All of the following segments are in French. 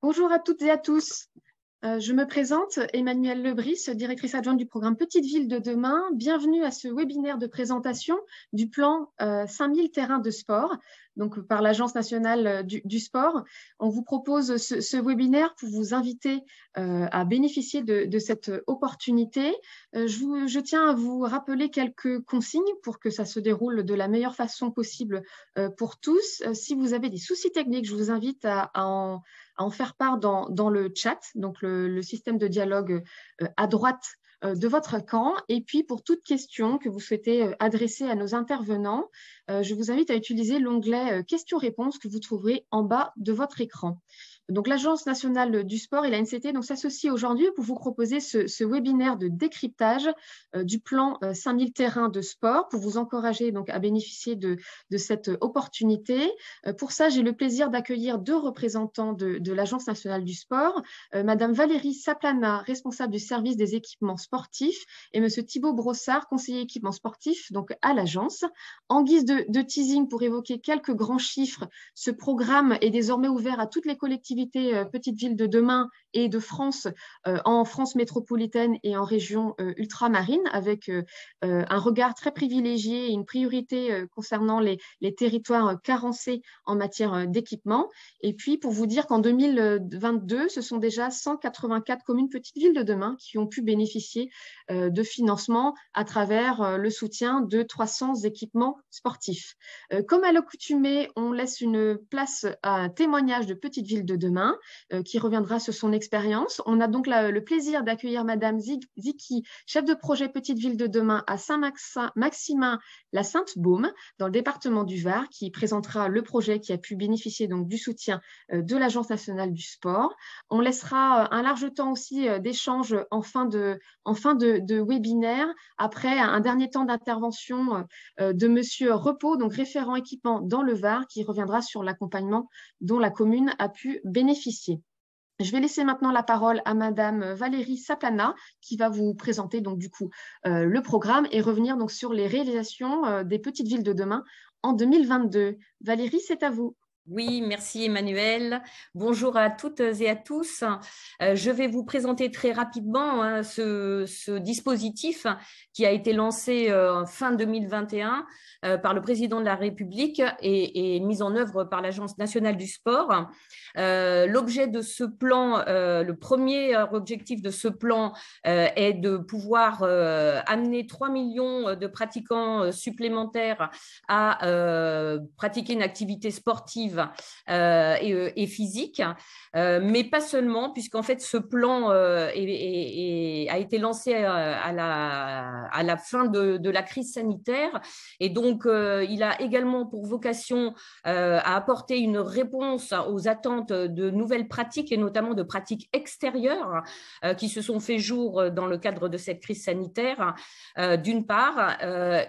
Bonjour à toutes et à tous. Je me présente, Emmanuelle Lebris, directrice adjointe du programme Petite Ville de demain. Bienvenue à ce webinaire de présentation du plan 5000 terrains de sport, donc par l'Agence nationale du sport. On vous propose ce webinaire pour vous inviter à bénéficier de cette opportunité. Je tiens à vous rappeler quelques consignes pour que ça se déroule de la meilleure façon possible pour tous. Si vous avez des soucis techniques, je vous invite à en faire part dans le chat, donc le système de dialogue à droite de votre écran. Et puis, pour toute question que vous souhaitez adresser à nos intervenants, je vous invite à utiliser l'onglet questions-réponses que vous trouverez en bas de votre écran. Donc, l'Agence nationale du sport et la NCT s'associent aujourd'hui pour vous proposer ce webinaire de décryptage du plan 5000 terrains de sport pour vous encourager donc, à bénéficier de cette opportunité. Pour ça, j'ai le plaisir d'accueillir deux représentants de l'Agence nationale du sport, Madame Valérie Saplana, responsable du service des équipements sportifs, et Monsieur Thibaut Brossard, conseiller équipements sportifs donc à l'agence. En guise de teasing pour évoquer quelques grands chiffres, ce programme est désormais ouvert à toutes les collectivités petites villes de demain et de France, en France métropolitaine et en région ultramarine, avec un regard très privilégié et une priorité concernant les territoires carencés en matière d'équipement. Et puis, pour vous dire qu'en 2022, ce sont déjà 184 communes petites villes de demain qui ont pu bénéficier de financement à travers le soutien de 300 équipements sportifs. Comme à l'accoutumée, on laisse une place à un témoignage de Petite Ville de demain qui reviendra sur son expérience. On a donc le plaisir d'accueillir Madame Ziki, chef de projet Petite Ville de demain à Saint-Maximin, la Sainte-Baume, dans le département du Var, qui présentera le projet qui a pu bénéficier donc du soutien de l'Agence nationale du sport. On laissera un large temps aussi d'échange en fin de webinaire, après un dernier temps d'intervention de Monsieur Repos, donc référent équipement dans le Var, qui reviendra sur l'accompagnement dont la commune a pu bénéficier. Je vais laisser maintenant la parole à Madame Valérie Saplana qui va vous présenter donc du coup le programme et revenir donc sur les réalisations des petites villes de demain en 2022. Valérie, c'est à vous. Oui, merci Emmanuel. Bonjour à toutes et à tous. Je vais vous présenter très rapidement ce dispositif qui a été lancé fin 2021 par le président de la République et mis en œuvre par l'Agence nationale du sport. L'objet de ce plan, le premier objectif de ce plan est de pouvoir amener 3 millions de pratiquants supplémentaires à pratiquer une activité sportive et physique, mais pas seulement, puisqu'en fait ce plan a été lancé à la fin de la crise sanitaire, et donc il a également pour vocation à apporter une réponse aux attentes de nouvelles pratiques, et notamment de pratiques extérieures qui se sont fait jour dans le cadre de cette crise sanitaire, d'une part,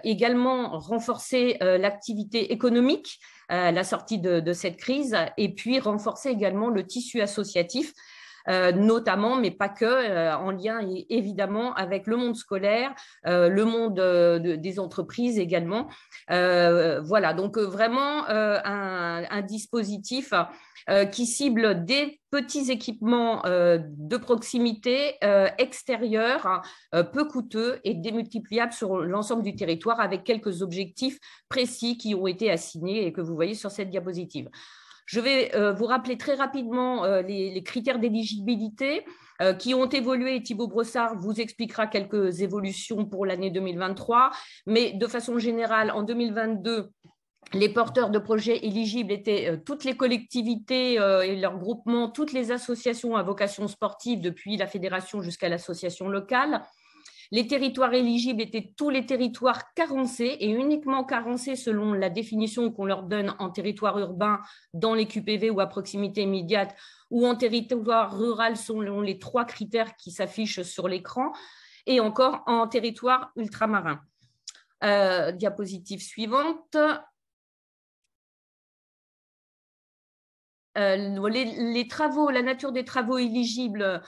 également renforcer l'activité économique la sortie de cette crise, et puis renforcer également le tissu associatif, notamment, mais pas que, en lien évidemment avec le monde scolaire, le monde des entreprises également. Voilà, donc vraiment un dispositif qui cible des petits équipements de proximité extérieurs, peu coûteux et démultipliables sur l'ensemble du territoire, avec quelques objectifs précis qui ont été assignés et que vous voyez sur cette diapositive. Je vais vous rappeler très rapidement les critères d'éligibilité qui ont évolué. Thibaut Brossard vous expliquera quelques évolutions pour l'année 2023, mais de façon générale, en 2022, les porteurs de projets éligibles étaient toutes les collectivités et leurs groupements, toutes les associations à vocation sportive, depuis la fédération jusqu'à l'association locale. Les territoires éligibles étaient tous les territoires carencés, et uniquement carencés selon la définition qu'on leur donne en territoire urbain, dans les QPV ou à proximité immédiate, ou en territoire rural selon les 3 critères qui s'affichent sur l'écran, et encore en territoire ultramarin. Diapositive suivante. les travaux, la nature des travaux éligibles,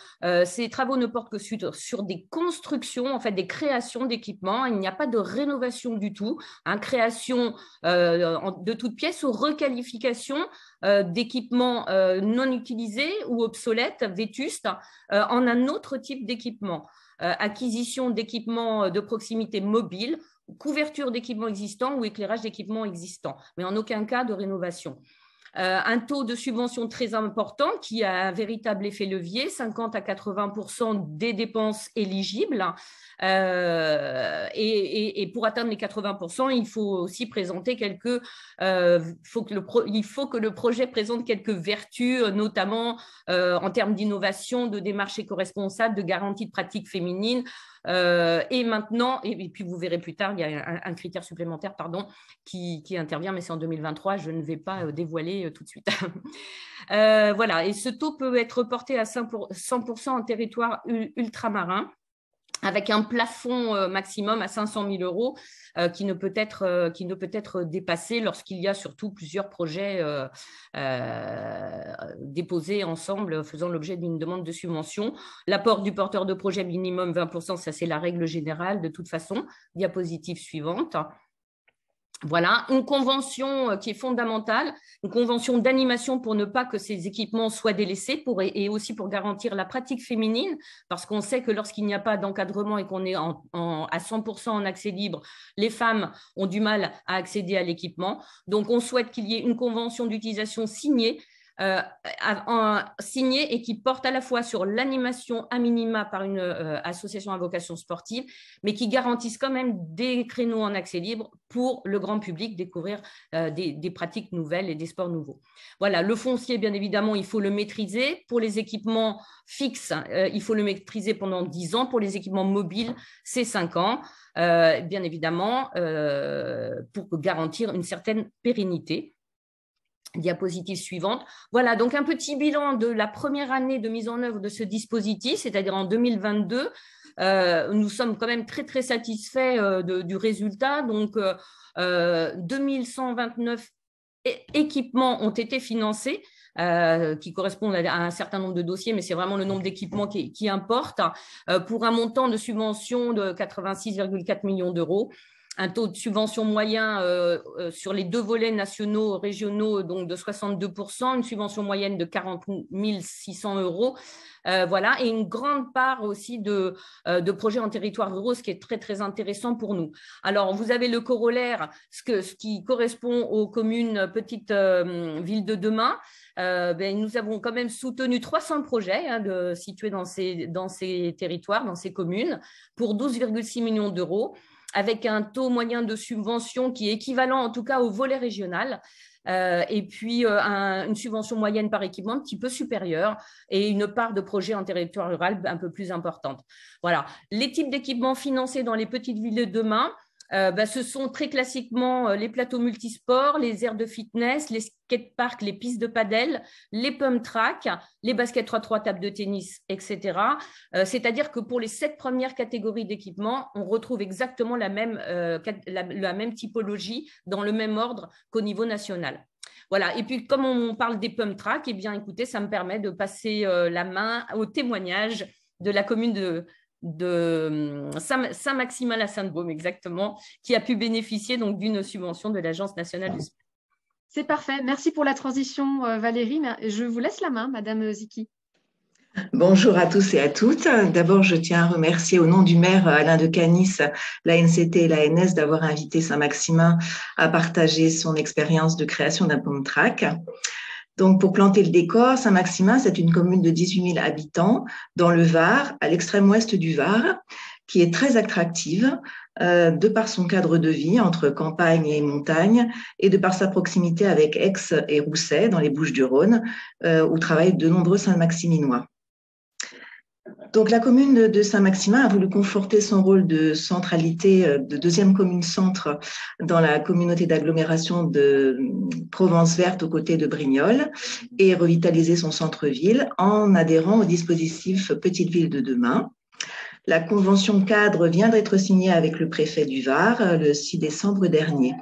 ces travaux ne portent que sur des constructions, en fait, des créations d'équipements. Il n'y a pas de rénovation du tout, création de toutes pièces ou requalification d'équipements non utilisés ou obsolètes, vétustes, en un autre type d'équipement. Acquisition d'équipements de proximité mobiles, couverture d'équipements existants ou éclairage d'équipements existants, mais en aucun cas de rénovation. Un taux de subvention très important qui a un véritable effet levier, 50 à 80% des dépenses éligibles. Et pour atteindre les 80%, il faut aussi présenter il faut que le projet présente quelques vertus, notamment en termes d'innovation, de démarche éco-responsable, de garantie de pratiques féminines. Et maintenant, et puis vous verrez plus tard, il y a un critère supplémentaire qui intervient, mais c'est en 2023, je ne vais pas dévoiler tout de suite. Voilà, et ce taux peut être porté à 100% en territoire ultramarin, avec un plafond maximum à 500 000 euros qui ne peut être dépassé lorsqu'il y a surtout plusieurs projets déposés ensemble faisant l'objet d'une demande de subvention. L'apport du porteur de projet minimum 20%, ça c'est la règle générale de toute façon. Diapositive suivante. Voilà, une convention qui est fondamentale, une convention d'animation pour ne pas que ces équipements soient délaissés et aussi pour garantir la pratique féminine, parce qu'on sait que lorsqu'il n'y a pas d'encadrement et qu'on est à 100% en accès libre, les femmes ont du mal à accéder à l'équipement. Donc, on souhaite qu'il y ait une convention d'utilisation signée et qui porte à la fois sur l'animation à minima par une association à vocation sportive, mais qui garantisse quand même des créneaux en accès libre pour le grand public découvrir des pratiques nouvelles et des sports nouveaux. Voilà, le foncier, bien évidemment, il faut le maîtriser. Pour les équipements fixes, il faut le maîtriser pendant 10 ans. Pour les équipements mobiles, c'est 5 ans, bien évidemment, pour garantir une certaine pérennité. Diapositive suivante. Voilà, donc un petit bilan de la première année de mise en œuvre de ce dispositif, c'est-à-dire en 2022. Nous sommes quand même très, très satisfaits du résultat. Donc, 2129 équipements ont été financés, qui correspondent à un certain nombre de dossiers, mais c'est vraiment le nombre d'équipements qui importe, pour un montant de subvention de 86,4 millions d'euros. Un taux de subvention moyen sur les 2 volets nationaux, régionaux, donc de 62%, une subvention moyenne de 40 600 euros. Voilà, et une grande part aussi de projets en territoire ruraux, ce qui est très, très intéressant pour nous. Alors, vous avez le corollaire, ce qui correspond aux communes petites villes de demain. Nous avons quand même soutenu 300 projets situés dans ces territoires, dans ces communes, pour 12,6 millions d'euros, avec un taux moyen de subvention qui est équivalent en tout cas au volet régional, et puis une subvention moyenne par équipement un petit peu supérieure et une part de projet en territoire rural un peu plus importante. Voilà, les types d'équipements financés dans les petites villes de demain, ce sont très classiquement les plateaux multisports, les aires de fitness, les skateparks, les pistes de padel, les pump tracks, les baskets 3x3, tables de tennis, etc. C'est-à-dire que pour les 7 premières catégories d'équipements, on retrouve exactement la même typologie dans le même ordre qu'au niveau national. Voilà. Et puis, comme on parle des pump tracks, eh bien, écoutez, ça me permet de passer la main au témoignage de la commune de Saint-Maximin la Sainte-Baume, exactement, qui a pu bénéficier donc d'une subvention de l'Agence nationale du sport. C'est parfait. Merci pour la transition, Valérie. Je vous laisse la main, Madame Zicki. Bonjour à tous et à toutes. D'abord, je tiens à remercier au nom du maire Alain de Canis, l'ANCT et l'ANS d'avoir invité Saint-Maximin à partager son expérience de création d'un pump track. Donc, pour planter le décor, Saint-Maximin, c'est une commune de 18 000 habitants dans le Var, à l'extrême ouest du Var, qui est très attractive de par son cadre de vie entre campagne et montagne et de par sa proximité avec Aix et Rousset, dans les Bouches-du-Rhône, où travaillent de nombreux Saint-Maximinois. Donc, la commune de Saint-Maximin a voulu conforter son rôle de centralité, de deuxième commune-centre dans la communauté d'agglomération de Provence Verte aux côtés de Brignoles et revitaliser son centre-ville en adhérant au dispositif Petite Ville de demain. La convention cadre vient d'être signée avec le préfet du Var le 6 décembre dernier.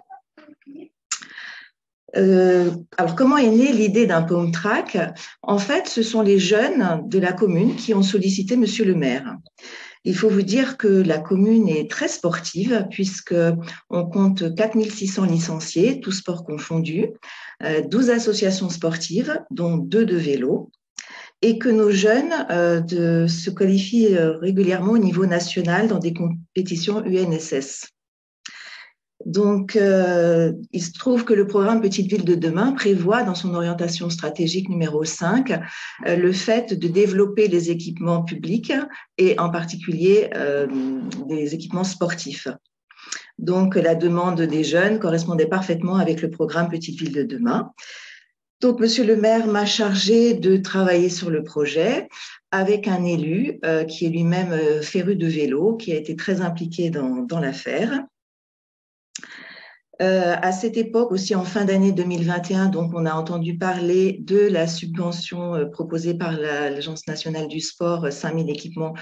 Alors, comment est née l'idée d'un pom track? En fait, ce sont les jeunes de la commune qui ont sollicité Monsieur le maire. Il faut vous dire que la commune est très sportive puisqu'on compte 4600 licenciés, tous sports confondus, 12 associations sportives, dont 2 de vélo, et que nos jeunes se qualifient régulièrement au niveau national dans des compétitions UNSS. Donc, il se trouve que le programme Petite Ville de demain prévoit dans son orientation stratégique numéro 5 le fait de développer les équipements publics et en particulier des équipements sportifs. Donc, la demande des jeunes correspondait parfaitement avec le programme Petite Ville de demain. Donc, Monsieur le maire m'a chargé de travailler sur le projet avec un élu qui est lui-même féru de vélo, qui a été très impliqué dans l'affaire. À cette époque, aussi en fin d'année 2021, donc on a entendu parler de la subvention proposée par l'Agence nationale du sport, 5000 équipements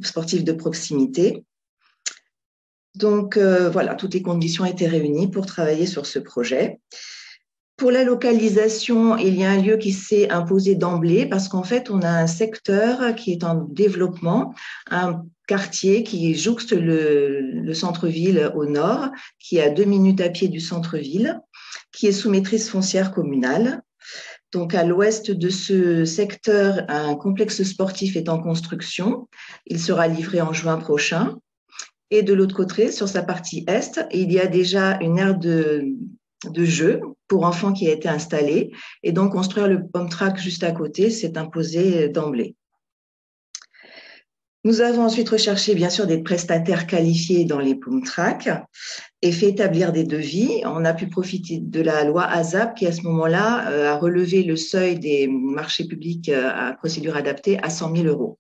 sportifs de proximité. Donc voilà, toutes les conditions étaient réunies pour travailler sur ce projet. Pour la localisation, il y a un lieu qui s'est imposé d'emblée parce qu'en fait, on a un secteur qui est en développement, un quartier qui jouxte le centre-ville au nord, qui est à 2 minutes à pied du centre-ville, qui est sous maîtrise foncière communale. Donc, à l'ouest de ce secteur, un complexe sportif est en construction. Il sera livré en juin prochain. Et de l'autre côté, sur sa partie est, il y a déjà une aire de jeu pour enfants qui a été installée. Et donc, construire le pom track juste à côté s'est imposé d'emblée. Nous avons ensuite recherché, bien sûr, des prestataires qualifiés dans les pom tracks et fait établir des devis. On a pu profiter de la loi ASAP qui, à ce moment-là, a relevé le seuil des marchés publics à procédure adaptée à 100 000 €.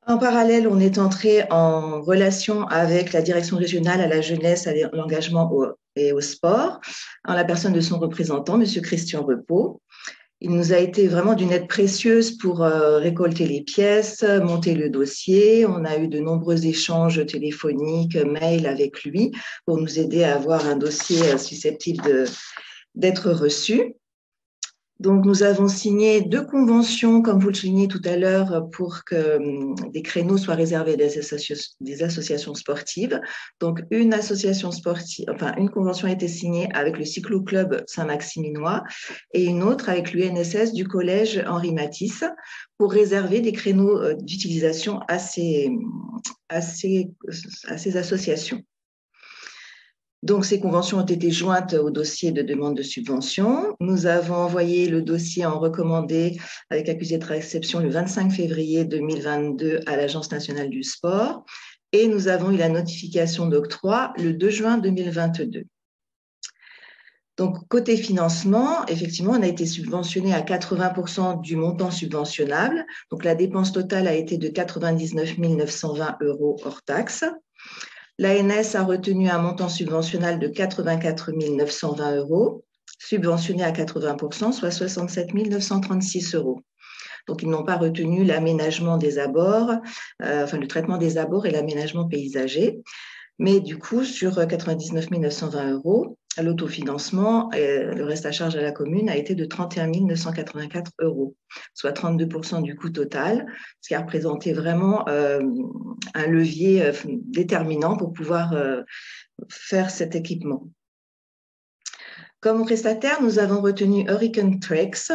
En parallèle, on est entré en relation avec la direction régionale à la jeunesse, à l'engagement et au sport, en la personne de son représentant, M. Christian Repos. Il nous a été vraiment d'une aide précieuse pour récolter les pièces, monter le dossier. On a eu de nombreux échanges téléphoniques, mails avec lui pour nous aider à avoir un dossier susceptible d'être reçu. Donc, nous avons signé 2 conventions, comme vous le soulignez tout à l'heure, pour que des créneaux soient réservés des associations sportives. Donc, une convention a été signée avec le Cyclo-Club Saint-Maximinois et une autre avec l'UNSS du collège Henri Matisse pour réserver des créneaux d'utilisation à ces associations. Donc, ces conventions ont été jointes au dossier de demande de subvention. Nous avons envoyé le dossier en recommandé avec accusé de réception le 25 février 2022 à l'Agence nationale du sport et nous avons eu la notification d'octroi le 2 juin 2022. Donc, côté financement, effectivement, on a été subventionné à 80% du montant subventionnable. Donc, la dépense totale a été de 99 920 € hors taxe. L'ANS a retenu un montant subventionnel de 84 920 €, subventionné à 80%, soit 67 936 €. Donc, ils n'ont pas retenu l'aménagement des abords, le traitement des abords et l'aménagement paysager. Mais du coup, sur 99 920 €, l'autofinancement, le reste à charge à la commune a été de 31 984 €, soit 32% du coût total, ce qui a représenté vraiment un levier déterminant pour pouvoir faire cet équipement. Comme prestataire, nous avons retenu Hurricane Treks,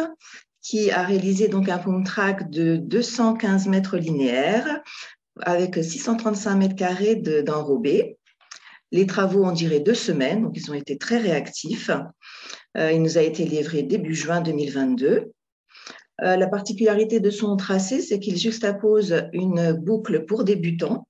qui a réalisé donc un pom track de 215 mètres linéaires avec 635 mètres carrés d'enrobé. Les travaux ont duré 2 semaines, donc ils ont été très réactifs. Il nous a été livré début juin 2022. La particularité de son tracé, c'est qu'il juxtapose une boucle pour débutants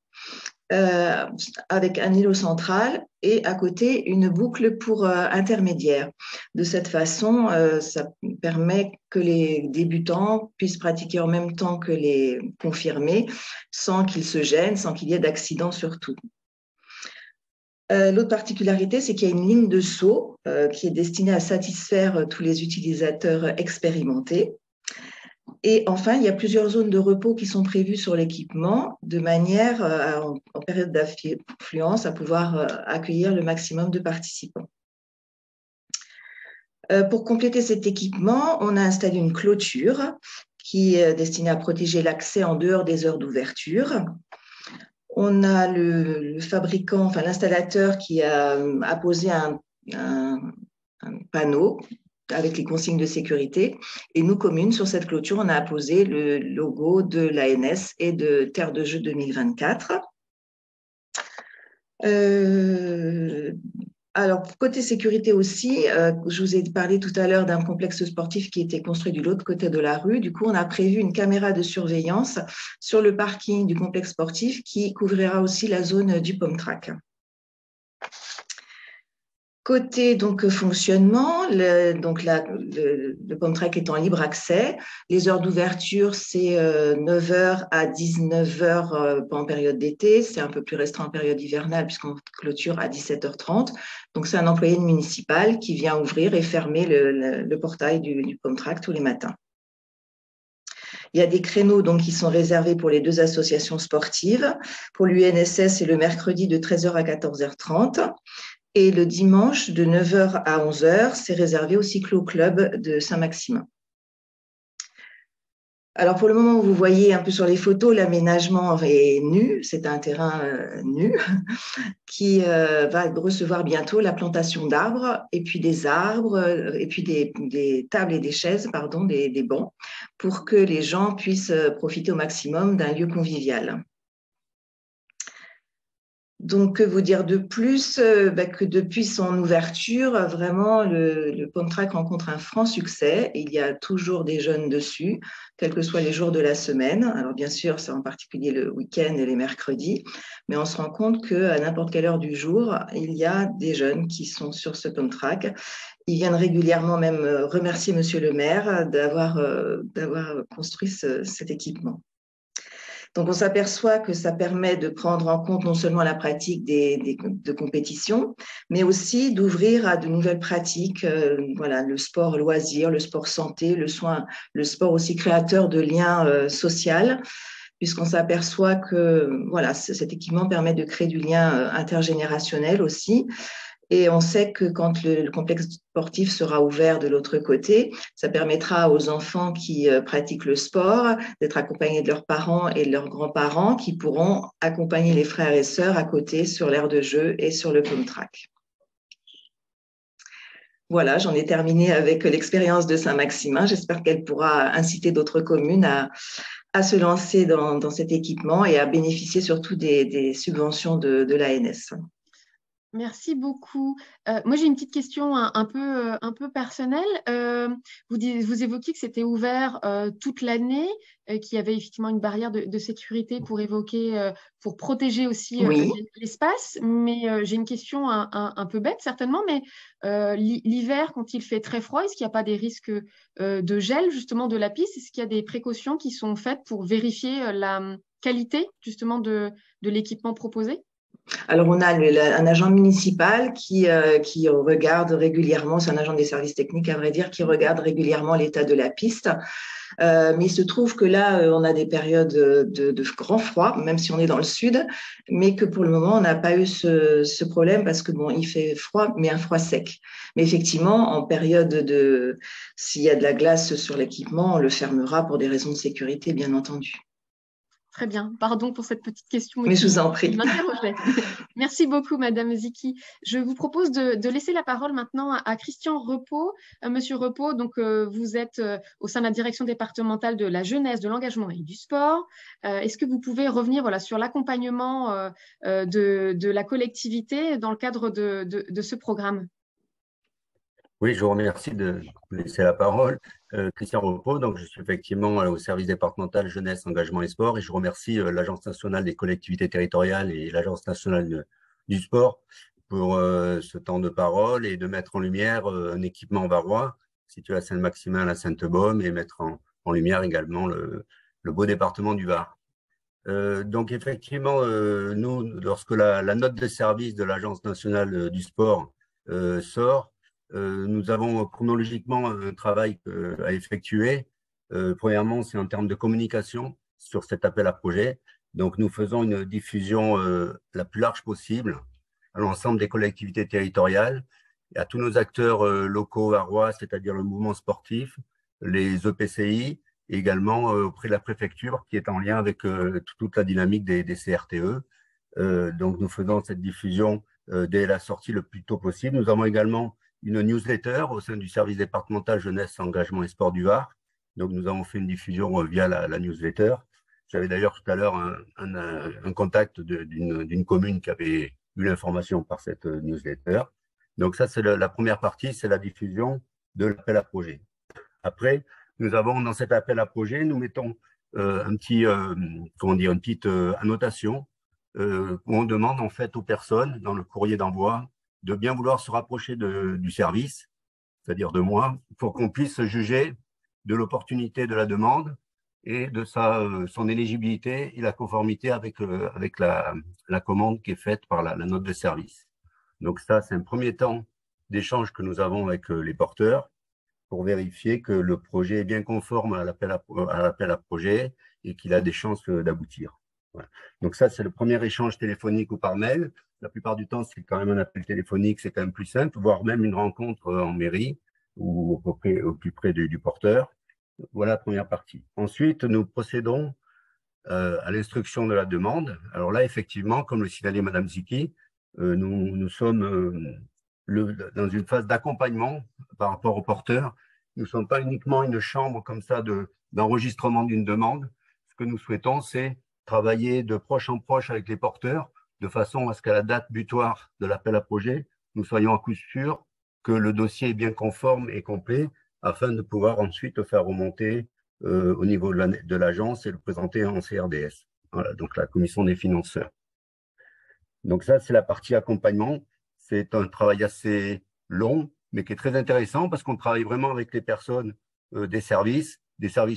avec un îlot central et à côté une boucle pour intermédiaires. De cette façon, ça permet que les débutants puissent pratiquer en même temps que les confirmés sans qu'ils se gênent, sans qu'il y ait d'accident surtout. L'autre particularité, c'est qu'il y a une ligne de saut qui est destinée à satisfaire tous les utilisateurs expérimentés. Et enfin, il y a plusieurs zones de repos qui sont prévues sur l'équipement de manière, en période d'affluence, à pouvoir accueillir le maximum de participants. Pour compléter cet équipement, on a installé une clôture qui est destinée à protéger l'accès en dehors des heures d'ouverture. On a le fabricant, enfin l'installateur qui a apposé un panneau avec les consignes de sécurité. Et nous, communes, sur cette clôture, on a apposé le logo de l'ANS et de Terre de Jeux 2024. Alors, côté sécurité aussi, je vous ai parlé tout à l'heure d'un complexe sportif qui était construit de l'autre côté de la rue. Du coup, on a prévu une caméra de surveillance sur le parking du complexe sportif qui couvrira aussi la zone du pom-track. Côté donc fonctionnement, le pom-track est en libre accès. Les heures d'ouverture, c'est 9h à 19h en période d'été. C'est un peu plus restreint en période hivernale puisqu'on clôture à 17h30. Donc, c'est un employé municipal qui vient ouvrir et fermer le portail du pom-track tous les matins. Il y a des créneaux donc, qui sont réservés pour les 2 associations sportives. Pour l'UNSS, c'est le mercredi de 13h à 14h30. Et le dimanche, de 9h à 11h, c'est réservé au cyclo-club de Saint-Maximin. Alors, pour le moment, vous voyez un peu sur les photos, l'aménagement est nu. C'est un terrain nu qui va recevoir bientôt la plantation d'arbres et puis des arbres et puis des tables et des chaises, pardon, des bancs, pour que les gens puissent profiter au maximum d'un lieu convivial. Donc, que vous dire de plus que depuis son ouverture, vraiment, le pom-track rencontre un franc succès. Il y a toujours des jeunes dessus, quels que soient les jours de la semaine. Alors, bien sûr, c'est en particulier le week-end et les mercredis, mais on se rend compte qu'à n'importe quelle heure du jour, il y a des jeunes qui sont sur ce pom-track. Ils viennent régulièrement même remercier Monsieur le maire d'avoir construit cet équipement. Donc, on s'aperçoit que ça permet de prendre en compte non seulement la pratique de compétition, mais aussi d'ouvrir à de nouvelles pratiques, voilà, le sport loisir, le sport santé, le sport aussi créateur de liens sociaux, puisqu'on s'aperçoit que voilà, cet équipement permet de créer du lien intergénérationnel aussi. Et on sait que quand le complexe sportif sera ouvert de l'autre côté, ça permettra aux enfants qui pratiquent le sport d'être accompagnés de leurs parents et de leurs grands-parents qui pourront accompagner les frères et sœurs à côté sur l'aire de jeu et sur le pom-track. Voilà, j'en ai terminé avec l'expérience de Saint-Maximin. J'espère qu'elle pourra inciter d'autres communes à se lancer dans cet équipement et à bénéficier surtout des subventions de l'ANS. Merci beaucoup. Moi, j'ai une petite question un peu personnelle. Vous évoquiez que c'était ouvert toute l'année, qu'il y avait effectivement une barrière de sécurité pour protéger aussi Oui. l'espace. Mais j'ai une question un peu bête, certainement. Mais l'hiver, quand il fait très froid, est-ce qu'il n'y a pas des risques de gel, justement, de la piste? Est-ce qu'il y a des précautions qui sont faites pour vérifier la qualité, justement, de l'équipement proposé? Alors, on a un agent municipal qui regarde régulièrement, c'est un agent des services techniques, à vrai dire, qui regarde régulièrement l'état de la piste. Mais il se trouve que là, on a des périodes de grand froid, même si on est dans le sud, mais que pour le moment, on n'a pas eu ce problème parce que bon, il fait froid, mais un froid sec. Mais effectivement, en période s'il y a de la glace sur l'équipement, on le fermera pour des raisons de sécurité, bien entendu. Très bien. Pardon pour cette petite question Mais je vous en qui prie. m'interrogeait. Merci beaucoup, Madame Ziki. Je vous propose de laisser la parole maintenant à Christian Repos. Monsieur Repos, donc, vous êtes au sein de la direction départementale de la jeunesse, de l'engagement et du sport. Est-ce que vous pouvez revenir sur l'accompagnement de la collectivité dans le cadre de ce programme? Oui, je vous remercie de me laisser la parole. Christian Repos, donc je suis effectivement au service départemental jeunesse, engagement et sport et je remercie l'Agence nationale des collectivités territoriales et l'Agence nationale du sport pour ce temps de parole et de mettre en lumière un équipement varois situé à Saint-Maximin, à la Sainte-Baume et mettre en lumière également le beau département du Var. Donc effectivement, nous, lorsque la note de service de l'Agence nationale du sport sort, nous avons chronologiquement un travail à effectuer. Premièrement, c'est en termes de communication sur cet appel à projet. Donc, nous faisons une diffusion la plus large possible à l'ensemble des collectivités territoriales à tous nos acteurs locaux varois, c'est-à-dire le mouvement sportif, les EPCI, et également auprès de la préfecture qui est en lien avec toute la dynamique des CRTE. Donc, nous faisons cette diffusion dès la sortie le plus tôt possible. Nous avons également une newsletter au sein du service départemental jeunesse, engagement et sport du Var. Donc, nous avons fait une diffusion via la newsletter. J'avais d'ailleurs tout à l'heure un contact d'une commune qui avait eu l'information par cette newsletter. Donc, ça, c'est la première partie, c'est la diffusion de l'appel à projet. Après, nous avons dans cet appel à projet, nous mettons une petite annotation où on demande en fait aux personnes dans le courrier d'envoi de bien vouloir se rapprocher du service, c'est-à-dire de moi, pour qu'on puisse juger de l'opportunité de la demande et de son éligibilité et la conformité avec la commande qui est faite par la note de service. Donc ça, c'est un premier temps d'échange que nous avons avec les porteurs pour vérifier que le projet est bien conforme à l'appel à projet et qu'il a des chances d'aboutir. Voilà. Donc ça, c'est le premier échange téléphonique ou par mail. La plupart du temps, c'est quand même un appel téléphonique, c'est quand même plus simple, voire même une rencontre en mairie ou au plus près du porteur. Voilà la première partie. Ensuite, nous procédons à l'instruction de la demande. Alors là, effectivement, comme le signalait Madame Zicki, nous sommes dans une phase d'accompagnement par rapport au porteur. Nous ne sommes pas uniquement une chambre comme ça d'enregistrement d'une demande. Ce que nous souhaitons, c'est travailler de proche en proche avec les porteurs de façon à ce qu'à la date butoir de l'appel à projet, nous soyons à coup sûr que le dossier est bien conforme et complet afin de pouvoir ensuite le faire remonter au niveau de l'agence et le présenter en CRDS. Voilà, donc la commission des financeurs. Donc ça, c'est la partie accompagnement. C'est un travail assez long, mais qui est très intéressant parce qu'on travaille vraiment avec les personnes des services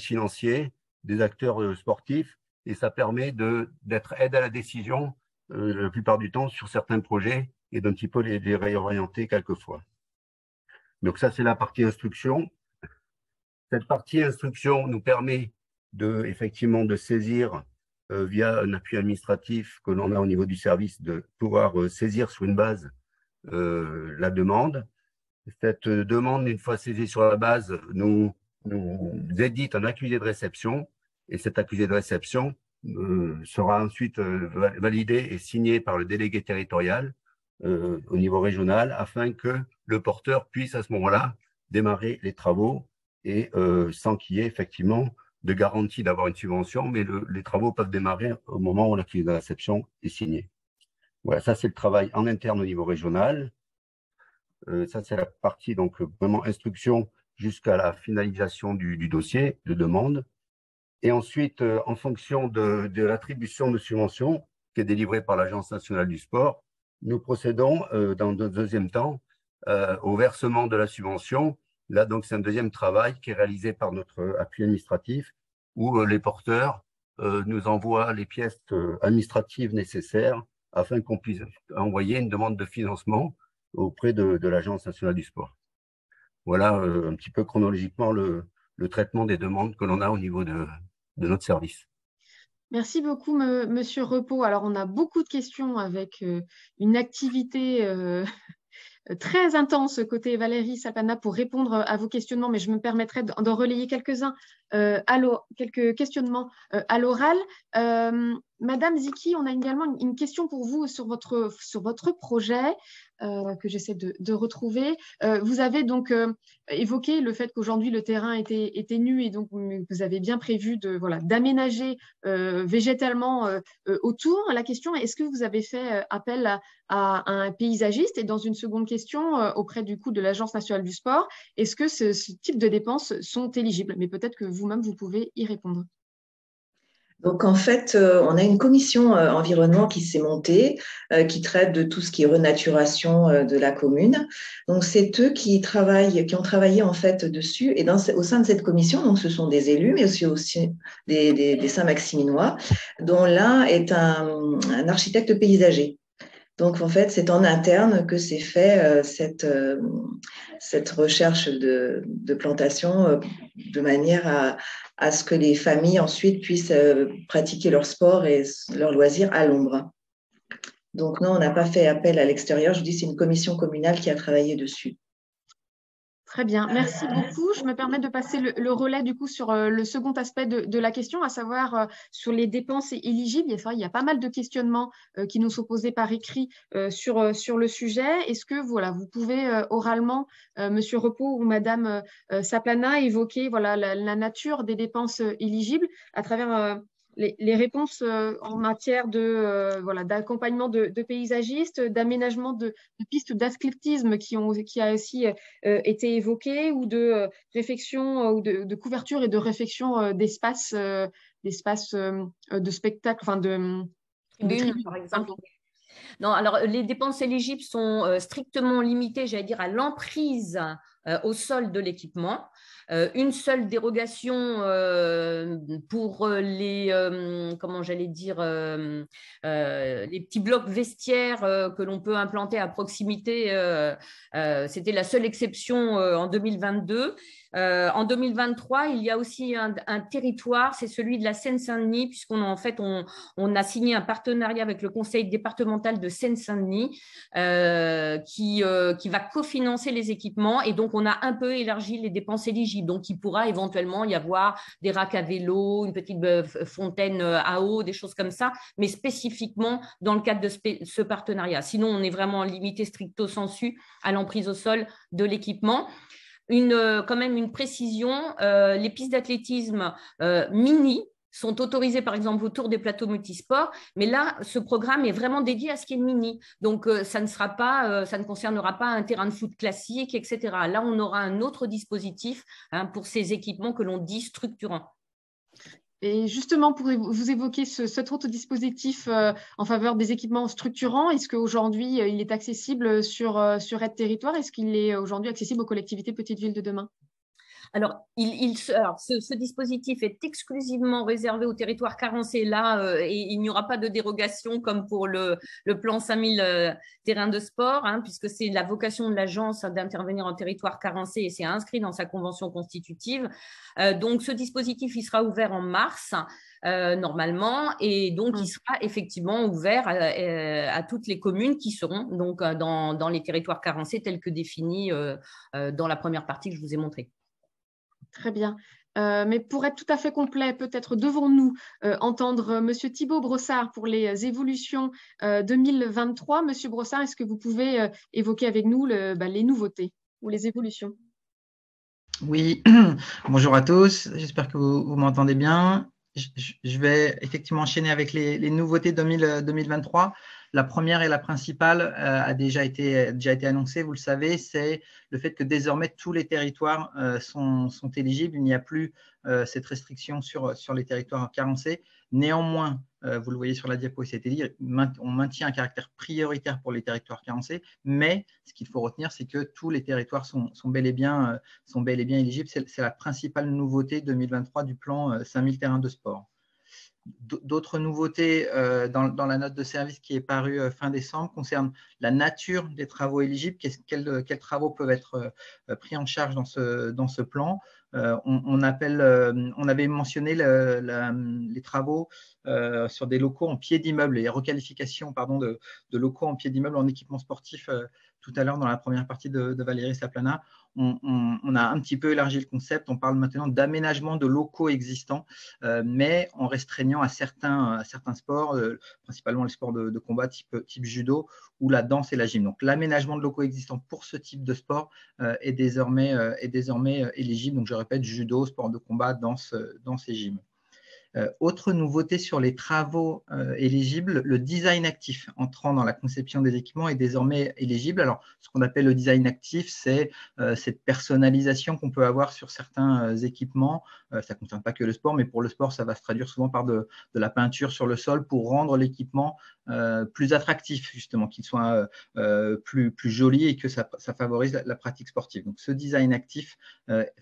financiers, des acteurs sportifs, et ça permet d'être aide à la décision la plupart du temps sur certains projets et d'un petit peu les réorienter quelquefois. Donc ça, c'est la partie instruction. Cette partie instruction nous permet effectivement de saisir via un appui administratif que l'on a au niveau du service, de pouvoir saisir sur une base la demande. Cette demande, une fois saisie sur la base, nous édite un accusé de réception et cet accusé de réception sera ensuite validé et signé par le délégué territorial au niveau régional afin que le porteur puisse à ce moment-là démarrer les travaux et sans qu'il y ait effectivement de garantie d'avoir une subvention, mais les travaux peuvent démarrer au moment où l'accusé de réception est signé. Voilà, ça c'est le travail en interne au niveau régional. Ça c'est la partie donc vraiment instruction jusqu'à la finalisation du dossier de demande. Et ensuite, en fonction de l'attribution de subventions qui est délivrée par l'Agence nationale du sport, nous procédons dans un deuxième temps au versement de la subvention. Là, donc, c'est un deuxième travail qui est réalisé par notre appui administratif où les porteurs nous envoient les pièces administratives nécessaires afin qu'on puisse envoyer une demande de financement auprès de l'Agence nationale du sport. Voilà un petit peu chronologiquement le traitement des demandes que l'on a au niveau de notre service. Merci beaucoup, Monsieur Repos. Alors, on a beaucoup de questions avec une activité très intense côté Valérie Sapana pour répondre à vos questionnements, mais je me permettrai d'en relayer quelques-uns, quelques questionnements à l'oral. Madame Zicki, on a également une question pour vous sur votre projet que j'essaie de retrouver. Vous avez donc évoqué le fait qu'aujourd'hui le terrain était nu et donc vous avez bien prévu d'aménager végétalement autour. La question est, est-ce que vous avez fait appel à un paysagiste? Et dans une seconde question, auprès du coup de l'Agence nationale du sport, est-ce que ce type de dépenses sont éligibles? Mais peut-être que vous-même, vous pouvez y répondre. Donc, en fait, on a une commission environnement qui s'est montée, qui traite de tout ce qui est renaturation de la commune. Donc, c'est eux qui ont travaillé en fait dessus. Et au sein de cette commission, donc, ce sont des élus, mais aussi des Saint-Maximinois, dont l'un est un architecte paysager. Donc, en fait, c'est en interne que s'est fait cette recherche de plantation de manière à ce que les familles ensuite puissent pratiquer leur sport et leurs loisirs à l'ombre. Donc, non, on n'a pas fait appel à l'extérieur. Je vous dis, c'est une commission communale qui a travaillé dessus. Très bien, merci beaucoup. Je me permets de passer le relais du coup sur le second aspect de la question, à savoir sur les dépenses éligibles. Il y a pas mal de questionnements qui nous sont posés par écrit sur le sujet. Est-ce que voilà, vous pouvez oralement, Monsieur Repos ou Madame Saplana, évoquer voilà, la nature des dépenses éligibles à travers les réponses en matière de voilà, d'accompagnement de paysagistes, d'aménagement de pistes d'athlétisme qui a aussi été évoqué, ou de réflexion ou de couverture et de réflexion d'espace de spectacle, enfin de tribune, par exemple. pardon. Non, alors les dépenses éligibles sont strictement limitées, j'allais dire, à l'emprise au sol de l'équipement. Une seule dérogation pour les, comment j'allais dire, les petits blocs vestiaires que l'on peut implanter à proximité. C'était la seule exception en 2022. En 2023, il y a aussi un territoire, c'est celui de la Seine-Saint-Denis, puisqu'on en fait on a signé un partenariat avec le conseil départemental de Seine-Saint-Denis qui va cofinancer les équipements, et donc on a un peu élargi les dépenses éligibles. Donc il pourra éventuellement y avoir des racks à vélo, une petite fontaine à eau, des choses comme ça, mais spécifiquement dans le cadre de ce partenariat. Sinon, on est vraiment limité stricto sensu à l'emprise au sol de l'équipement. Quand même une précision, les pistes d'athlétisme mini sont autorisées par exemple autour des plateaux multisports, mais là, ce programme est vraiment dédié à ce qui est mini. Donc, ça ne concernera pas un terrain de foot classique, etc. Là, on aura un autre dispositif pour ces équipements que l'on dit structurants. Et justement, pour vous évoquer cet autre dispositif en faveur des équipements structurants, est-ce qu'aujourd'hui, il est accessible sur Aide Territoire? Est-ce qu'il est aujourd'hui accessible aux collectivités Petites Villes de demain? Alors, ce dispositif est exclusivement réservé au territoire carencé là, et il n'y aura pas de dérogation comme pour le plan 5000 terrains de sport, puisque c'est la vocation de l'agence d'intervenir en territoire carencé et c'est inscrit dans sa convention constitutive. Donc, ce dispositif, il sera ouvert en mars. Normalement, et donc il sera effectivement ouvert à toutes les communes qui seront donc dans les territoires carencés tels que définis dans la première partie que je vous ai montrée. Très bien. Mais pour être tout à fait complet, peut-être devons-nous entendre Monsieur Thibaut Brossard pour les évolutions 2023. Monsieur Brossard, est-ce que vous pouvez évoquer avec nous les nouveautés ou les évolutions? Oui, bonjour à tous, j'espère que vous m'entendez bien. Je vais effectivement enchaîner avec les nouveautés 2023. La première et la principale a déjà été annoncée, vous le savez, c'est le fait que désormais tous les territoires sont éligibles. Il n'y a plus cette restriction sur les territoires carencés. Néanmoins, vous le voyez sur la diapo, c'était dit, on maintient un caractère prioritaire pour les territoires carencés, mais ce qu'il faut retenir, c'est que tous les territoires sont bel et bien éligibles. C'est la principale nouveauté 2023 du plan 5000 terrains de sport. D'autres nouveautés dans la note de service qui est parue fin décembre concernent la nature des travaux éligibles, quels travaux peuvent être pris en charge dans ce plan. On avait mentionné les travaux sur des locaux en pied d'immeuble, les requalifications de locaux en pied d'immeuble en équipement sportif tout à l'heure dans la première partie de Valérie Saplana. On a un petit peu élargi le concept. On parle maintenant d'aménagement de locaux existants, mais en restreignant à certains sports, principalement les sports de combat type judo ou la danse et la gym. Donc, l'aménagement de locaux existants pour ce type de sport est désormais éligible. Donc, je répète, judo, sport de combat, danse et gym. Autre nouveauté sur les travaux éligibles, le design actif entrant dans la conception des équipements est désormais éligible. Alors, ce qu'on appelle le design actif, c'est cette personnalisation qu'on peut avoir sur certains équipements. Ça ne concerne pas que le sport, mais pour le sport, ça va se traduire souvent par de la peinture sur le sol pour rendre l'équipement plus attractif, justement, qu'il soit plus joli et que ça favorise la pratique sportive. Donc, ce design actif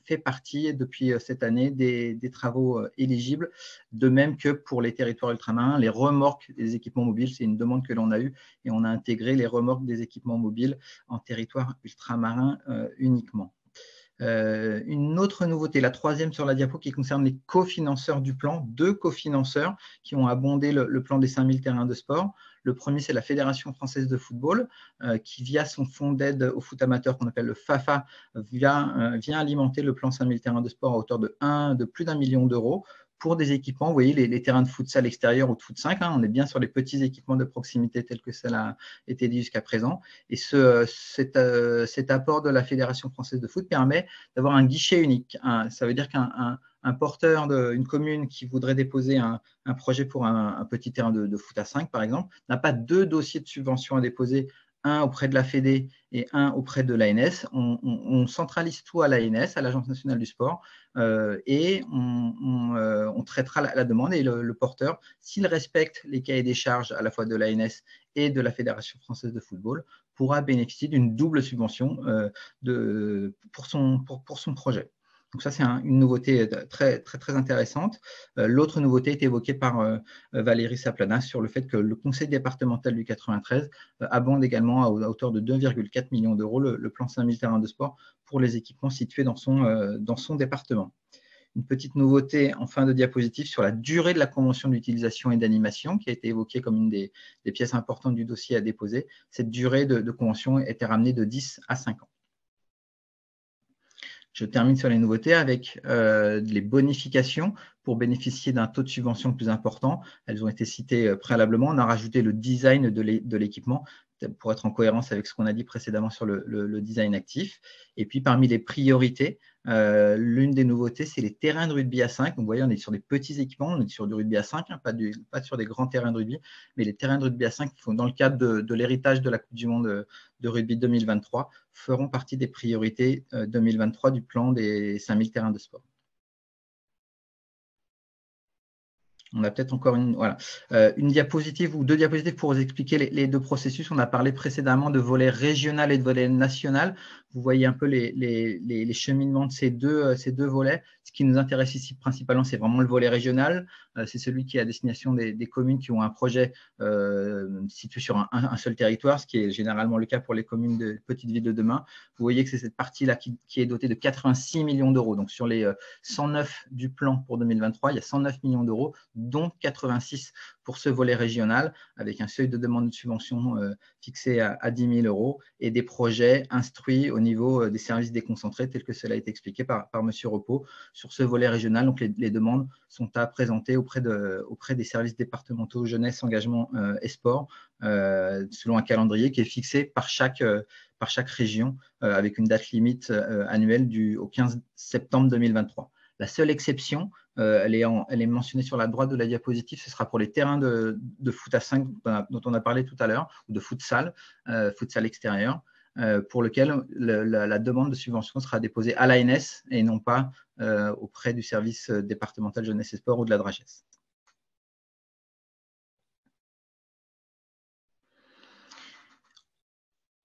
fait partie depuis cette année des travaux éligibles. De même que pour les territoires ultramarins, les remorques des équipements mobiles, c'est une demande que l'on a eue et on a intégré les remorques des équipements mobiles en territoire ultramarin uniquement. Une autre nouveauté, la troisième sur la diapo, qui concerne les cofinanceurs du plan, 2 cofinanceurs qui ont abondé le plan des 5000 terrains de sport. Le premier, c'est la Fédération française de football, qui, via son fonds d'aide au foot amateur qu'on appelle le FAFA, vient alimenter le plan 5000 terrains de sport à hauteur de plus d'1 million d'euros pour des équipements. Vous voyez, les terrains de futsal extérieur ou de foot 5, on est bien sur les petits équipements de proximité tels que ça a été dit jusqu'à présent. Et cet apport de la Fédération française de foot permet d'avoir un guichet unique. Ça veut dire qu'un porteur d'une commune qui voudrait déposer un projet pour un petit terrain de foot à 5, par exemple, n'a pas 2 dossiers de subvention à déposer, un auprès de la Fédé et un auprès de l'ANS. On centralise tout à l'ANS, à l'Agence nationale du sport, et on traitera la demande, et le porteur, s'il respecte les cahiers des charges à la fois de l'ANS et de la Fédération française de football, pourra bénéficier d'une double subvention pour son projet. Donc ça, c'est une nouveauté très, très, très intéressante. L'autre nouveauté est évoquée par Valérie Saplana sur le fait que le conseil départemental du 93 abonde également à hauteur de 2,4 millions d'euros le plan 5000 terrains de sport pour les équipements situés dans son département. Une petite nouveauté en fin de diapositive sur la durée de la convention d'utilisation et d'animation, qui a été évoquée comme une des pièces importantes du dossier à déposer. Cette durée de convention était ramenée de 10 à 5 ans. Je termine sur les nouveautés avec les bonifications pour bénéficier d'un taux de subvention plus important. Elles ont été citées préalablement. On a rajouté le design de l'équipement pour être en cohérence avec ce qu'on a dit précédemment sur le design actif. Et puis, parmi les priorités, l'une des nouveautés, c'est les terrains de rugby à 5. Donc, vous voyez, on est sur des petits équipements, on est sur du rugby à 5, pas sur des grands terrains de rugby, mais les terrains de rugby à 5, dans le cadre de l'héritage de la Coupe du Monde de rugby 2023, feront partie des priorités 2023 du plan des 5000 terrains de sport. On a peut-être encore une diapositive ou 2 diapositives pour vous expliquer les 2 processus. On a parlé précédemment de volet régional et de volet national. Vous voyez un peu les cheminements de ces deux volets. Ce qui nous intéresse ici principalement, c'est vraiment le volet régional. C'est celui qui est à destination des communes qui ont un projet situé sur un seul territoire, ce qui est généralement le cas pour les communes de petites villes de demain. Vous voyez que c'est cette partie-là qui est dotée de 86 millions d'euros. Donc, sur les 109 du plan pour 2023, il y a 109 millions d'euros, dont 86 pour ce volet régional, avec un seuil de demande de subvention fixé à 10 000 euros et des projets instruits au niveau des services déconcentrés, tel que cela a été expliqué par M. Repos. Sur ce volet régional, donc les demandes sont à présenter auprès des services départementaux jeunesse, engagement et sport, selon un calendrier qui est fixé par chaque région, avec une date limite annuelle au 15 septembre 2023. La seule exception, elle est mentionnée sur la droite de la diapositive, ce sera pour les terrains de foot à 5 dont on a parlé tout à l'heure, ou de futsal extérieur, pour lequel la demande de subvention sera déposée à l'ANS et non pas auprès du service départemental jeunesse et sport ou de la DRAGES.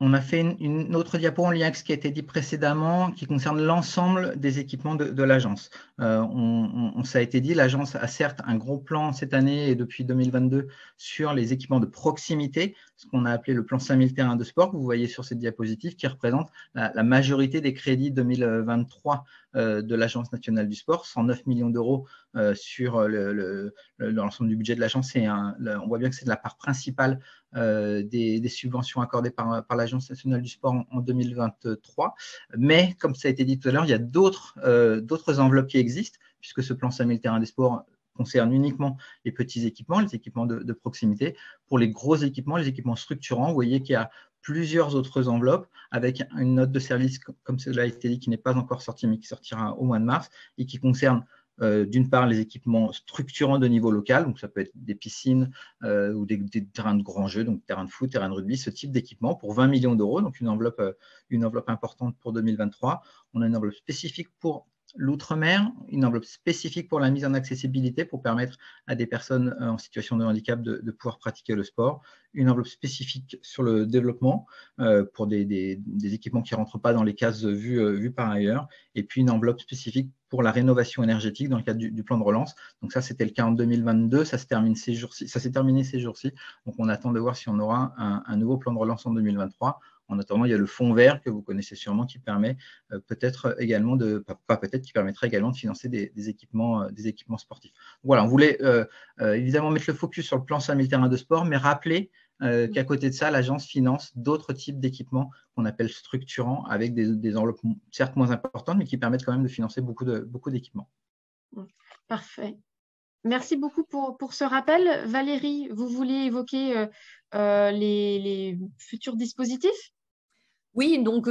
On a fait une autre diapo en lien avec ce qui a été dit précédemment, qui concerne l'ensemble des équipements de l'agence. Ça a été dit, l'agence a certes un gros plan cette année et depuis 2022 sur les équipements de proximité, ce qu'on a appelé le plan 5000 terrains de sport, que vous voyez sur cette diapositive, qui représente la majorité des crédits 2023 de l'Agence nationale du sport, 109 millions d'euros sur l'ensemble du budget de l'agence. On voit bien que c'est de la part principale des subventions accordées par l'Agence nationale du sport en 2023. Mais, comme ça a été dit tout à l'heure, il y a d'autres enveloppes qui existent, puisque ce plan 5000 terrains des sports concerne uniquement les petits équipements, les équipements de proximité. Pour les gros équipements, les équipements structurants, vous voyez qu'il y a plusieurs autres enveloppes avec une note de service, comme cela a été dit, qui n'est pas encore sortie, mais qui sortira au mois de mars, et qui concerne d'une part les équipements structurants de niveau local, donc ça peut être des piscines ou des terrains de grands jeux, donc terrains de foot, terrains de rugby, ce type d'équipement pour 20 millions d'euros, donc une enveloppe importante pour 2023. On a une enveloppe spécifique pour l'outre-mer, une enveloppe spécifique pour la mise en accessibilité pour permettre à des personnes en situation de handicap de pouvoir pratiquer le sport, une enveloppe spécifique sur le développement pour des équipements qui ne rentrent pas dans les cases vues par ailleurs, et puis une enveloppe spécifique pour la rénovation énergétique dans le cadre du plan de relance. Donc ça, c'était le cas en 2022, ça s'est terminé ces jours-ci. Donc on attend de voir si on aura un nouveau plan de relance en 2023. En attendant, il y a le fonds vert que vous connaissez sûrement qui permet peut-être également qui permettrait également de financer des équipements sportifs. Voilà, on voulait évidemment mettre le focus sur le plan 5000 terrains de sport, mais rappeler qu'à côté de ça, l'agence finance d'autres types d'équipements qu'on appelle structurants, avec des enveloppes certes moins importantes, mais qui permettent quand même de financer beaucoup d'équipements. Parfait. Merci beaucoup pour ce rappel. Valérie, vous vouliez évoquer les futurs dispositifs ? Oui, donc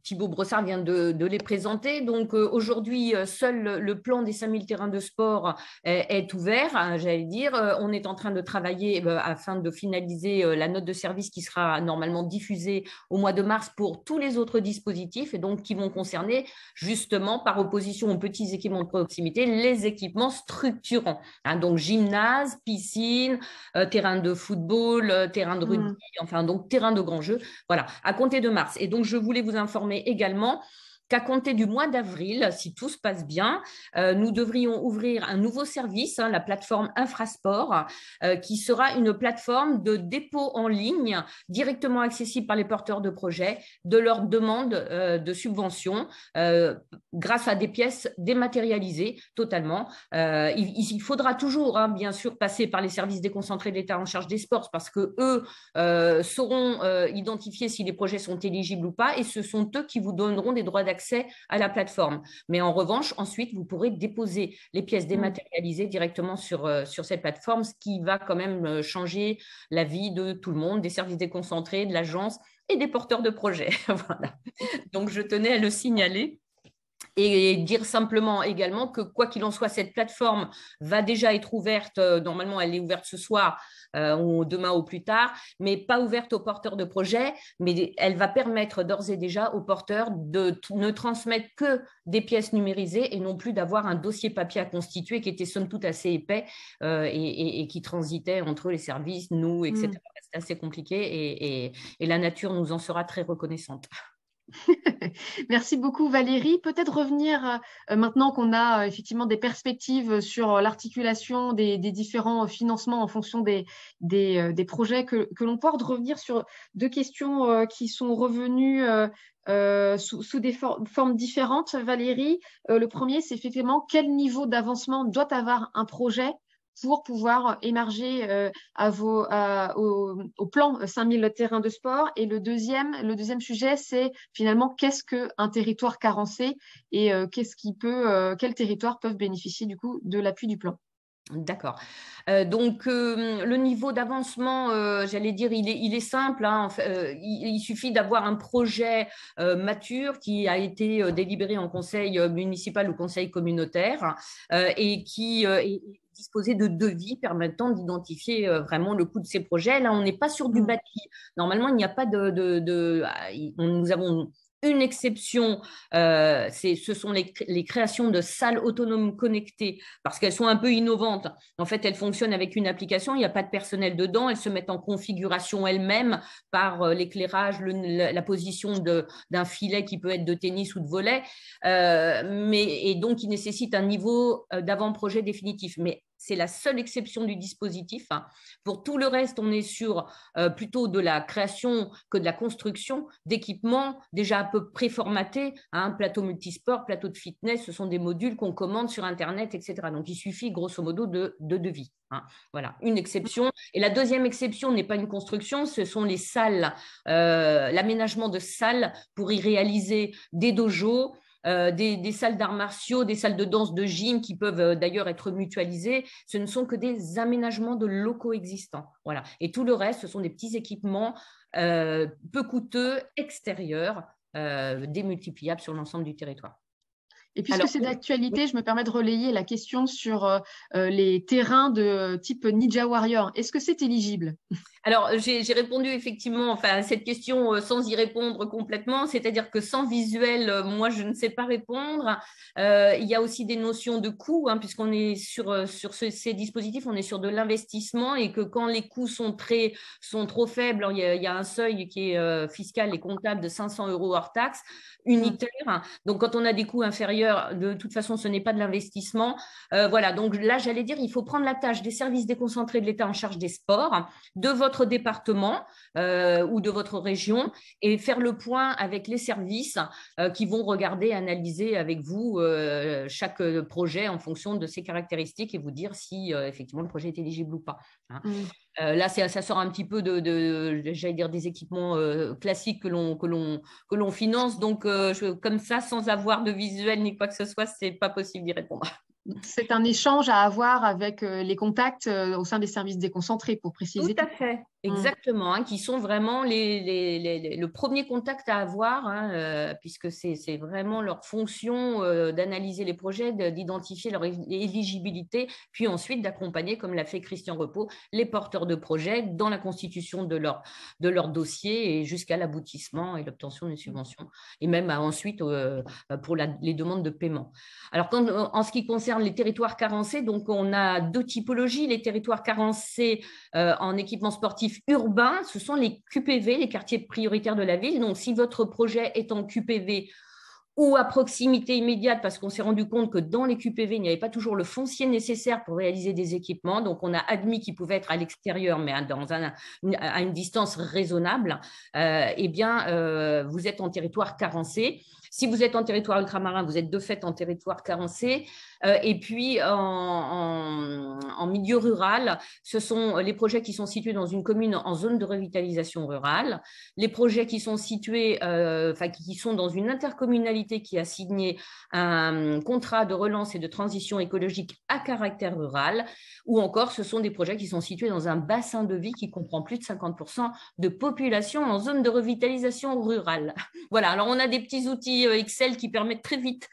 Thibaut Brossard vient de les présenter. Donc aujourd'hui, seul le plan des 5000 terrains de sport est ouvert, hein, j'allais dire. On est en train de travailler afin de finaliser la note de service qui sera normalement diffusée au mois de mars pour tous les autres dispositifs et donc qui vont concerner justement, par opposition aux petits équipements de proximité, les équipements structurants. Hein, donc gymnase, piscine, terrain de football, terrain de rugby, enfin donc terrain de grands jeux. Voilà. À compter de mars. Et donc, je voulais vous informer également qu'à compter du mois d'avril, si tout se passe bien, nous devrions ouvrir un nouveau service, hein, la plateforme Infrasport, qui sera une plateforme de dépôt en ligne directement accessible par les porteurs de projets de leur demande de subvention grâce à des pièces dématérialisées totalement. Il faudra toujours, hein, bien sûr, passer par les services déconcentrés de l'État en charge des sports parce qu'eux sauront identifier si les projets sont éligibles ou pas et ce sont eux qui vous donneront des droits d'accès à la plateforme. Mais en revanche, ensuite, vous pourrez déposer les pièces dématérialisées directement sur cette plateforme, ce qui va quand même changer la vie de tout le monde, des services déconcentrés, de l'agence et des porteurs de projets. Voilà. Donc, je tenais à le signaler. Et dire simplement également que quoi qu'il en soit, cette plateforme va déjà être ouverte, normalement elle est ouverte ce soir ou demain ou plus tard, mais pas ouverte aux porteurs de projets, mais elle va permettre d'ores et déjà aux porteurs de ne transmettre que des pièces numérisées et non plus d'avoir un dossier papier à constituer qui était somme toute assez épais et qui transitait entre les services, nous, etc. C'est assez compliqué et la nature nous en sera très reconnaissante. Merci beaucoup Valérie. Peut-être revenir maintenant qu'on a effectivement des perspectives sur l'articulation des différents financements en fonction des projets que l'on porte, revenir sur deux questions qui sont revenues sous des formes différentes. Valérie, le premier, c'est effectivement quel niveau d'avancement doit avoir un projet pour pouvoir émarger au plan 5000 terrains de sport. Et le deuxième sujet, c'est finalement qu'est-ce qu'un territoire carencé et quels territoires peuvent bénéficier du coup de l'appui du plan. D'accord. Donc, le niveau d'avancement, j'allais dire, il est simple. Hein, il suffit d'avoir un projet mature qui a été délibéré en conseil municipal ou conseil communautaire et qui est disposé de devis permettant d'identifier vraiment le coût de ces projets. Là, on n'est pas sur du bâti. Normalement, il n'y a pas nous avons une exception, ce sont les créations de salles autonomes connectées parce qu'elles sont un peu innovantes. En fait, elles fonctionnent avec une application, il n'y a pas de personnel dedans, elles se mettent en configuration elles-mêmes par l'éclairage, la position d'un filet qui peut être de tennis ou de volley, et donc il nécessite un niveau d'avant-projet définitif. Mais c'est la seule exception du dispositif. Hein. Pour tout le reste, on est sur plutôt de la création que de la construction d'équipements déjà un peu préformatés. Hein, plateau multisport, plateau de fitness, ce sont des modules qu'on commande sur Internet, etc. Donc, il suffit grosso modo de devis. Hein. Voilà, une exception. Et la deuxième exception n'est pas une construction, ce sont les salles, l'aménagement de salles pour y réaliser des dojos, des salles d'arts martiaux, des salles de danse, de gym qui peuvent d'ailleurs être mutualisées. Ce ne sont que des aménagements de locaux existants. Voilà. Et tout le reste, ce sont des petits équipements peu coûteux, extérieurs, démultipliables sur l'ensemble du territoire. Et puisque c'est d'actualité, je me permets de relayer la question sur les terrains de type Ninja Warrior. Est-ce que c'est éligible ? Alors, j'ai répondu effectivement à cette question sans y répondre complètement, c'est-à-dire que sans visuel, moi, je ne sais pas répondre. Il y a aussi des notions de coûts, hein, puisqu'on est sur ces dispositifs, on est sur de l'investissement et que quand les coûts sont trop faibles, il y a un seuil qui est fiscal et comptable de 500 € hors taxe unitaire. Donc, quand on a des coûts inférieurs l'extérieur, de toute façon, ce n'est pas de l'investissement. Voilà, donc là, j'allais dire, il faut prendre la tâche des services déconcentrés de l'État en charge des sports, de votre département ou de votre région, et faire le point avec les services qui vont regarder, analyser avec vous chaque projet en fonction de ses caractéristiques et vous dire si effectivement le projet est éligible ou pas. Là, ça sort un petit peu j'allais dire, des équipements classiques que l'on finance. Donc, comme ça, sans avoir de visuel ni quoi que ce soit, ce n'est pas possible d'y répondre. C'est un échange à avoir avec les contacts au sein des services déconcentrés, pour préciser. Tout à fait, exactement, qui sont vraiment le premier contact à avoir, puisque c'est vraiment leur fonction d'analyser les projets, d'identifier leur éligibilité, puis ensuite d'accompagner, comme l'a fait Christian Repos, les porteurs de projets dans la constitution de leur dossier et jusqu'à l'aboutissement et l'obtention d'une subvention, et même ensuite pour les demandes de paiement. Alors, en ce qui concerne les territoires carencés, donc on a deux typologies. Les territoires carencés en équipement sportif urbain, ce sont les QPV, les quartiers prioritaires de la ville. Donc, si votre projet est en QPV ou à proximité immédiate, parce qu'on s'est rendu compte que dans les QPV, il n'y avait pas toujours le foncier nécessaire pour réaliser des équipements. Donc, on a admis qu'ils pouvaient être à l'extérieur, mais à une distance raisonnable. Eh bien, vous êtes en territoire carencé. Si vous êtes en territoire ultramarin, vous êtes de fait en territoire carencé. Et puis, en milieu rural, ce sont les projets qui sont situés dans une commune en zone de revitalisation rurale, les projets qui sont situés, qui sont dans une intercommunalité qui a signé un contrat de relance et de transition écologique à caractère rural, ou encore ce sont des projets qui sont situés dans un bassin de vie qui comprend plus de 50% de population en zone de revitalisation rurale. Voilà, alors on a des petits outils Excel qui permettent très vite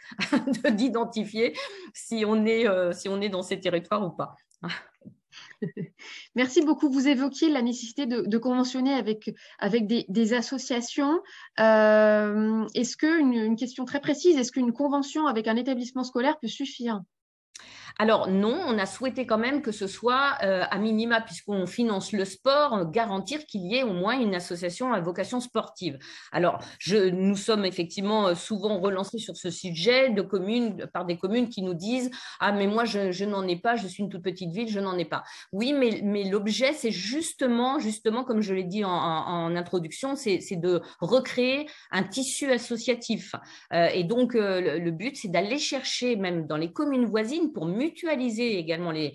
d'identifier si on est dans ces territoires ou pas. Merci beaucoup. Vous évoquiez la nécessité de conventionner avec des associations. Est-ce qu'une question très précise, est-ce qu'une convention avec un établissement scolaire peut suffire ? Alors non, on a souhaité quand même que ce soit à minima, puisqu'on finance le sport, garantir qu'il y ait au moins une association à vocation sportive. Alors, nous sommes effectivement souvent relancés sur ce sujet par des communes qui nous disent « Ah, mais moi, je n'en ai pas, je suis une toute petite ville, je n'en ai pas. » Oui, mais l'objet, c'est justement, comme je l'ai dit en introduction, c'est de recréer un tissu associatif. Et donc, le but, c'est d'aller chercher, même dans les communes voisines, pour mutualiser également les